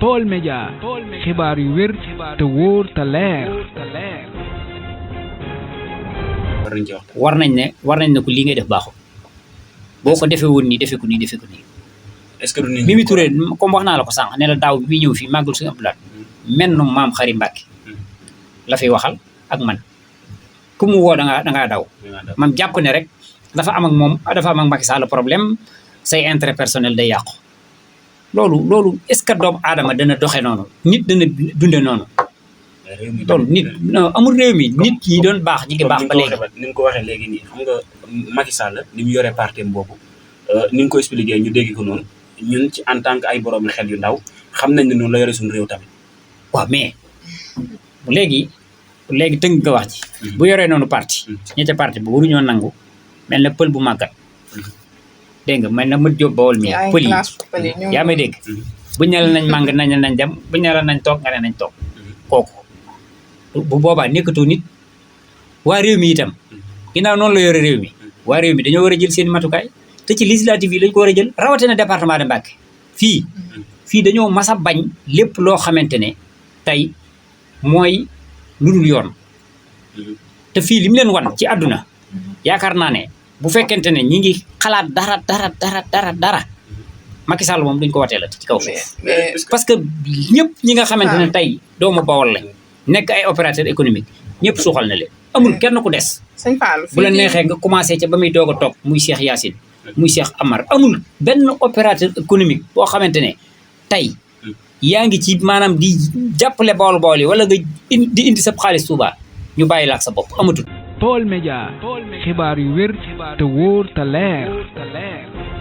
Baol Média xibaar yu wér te wóor te leer. war nañ ne ko lii ngay def baaxul boo ko defee woon nii defee ko nii defee ko nii. est-ce que du nii Mimi Touré comme wax naa la ko sànq ne la daaw bi muy ñëw fii màggal suñu Abdoulaye menn maam Xari Mbàkke la fiy waxal ak man ku mu woo da ngaa daw. man jàpp ne rek dafa am ak Macky Sall problème say intérêt personnel day yàqu. loolu est-ce que doomu aadama dana doxe noonu nit dana dunde noonu. loolu nit amul réew mi nit yi doon baax ñi ngi baax ba léegi. ni nga ko waxee léegi nii xam nga Macky Sall ni mu yoree parti boobu ni nga ko expliqué ñu dégg ko noonu ñun ci en tant que ay borom xel yu ndaw xam nañ ne noonu la yore suñu réew tamit. waaw mais léegi tënk nga wax ci. bu yoree noonu parti. ñi ca parti bu waruñoo nangu mel na pël bu màggat. dégg nga mel na mët jóob Baol mi pël yi yaa may dégg. buñ ne la nañ màng nañ dem buñ ne la nañ toog nga ne nañ toog kooku bu boobaa nekkatoo nit. waa réew mi itam ginnaaw noonu la yore réew mi waa réew mi dañoo war a jël seen matukaay te ci législative yi lañ ko war a jël rawatina département de Mbacké fii dañoo mas a bañ lépp loo xamante ne tey mooy lu dul yoon te fii li mu leen wan ci àdduna yaakaar naa ne bu fekkente ne ñi ngi xalaat dara Macky Sall moom duñ ko watee la ci kaw suuf parce que ñëpp ñi nga xamante ne tey doomu Bawol lañ nekk ay opérateur économique ñëpp suuxal na leen amul kenn ku des bu la neexee nga commencé ca ba muy doog a toog muy Cheikh Yacine muy Cheikh Amar amul benn opérateur économique boo xamante ne tey yaa ngi ci maanaam di jàppale Bawol yi wala nga di indi sa xaalis Touba ñu bàyyi la ak sa bopp amatul. Baol Média xibaar yu wér te wóor te leer.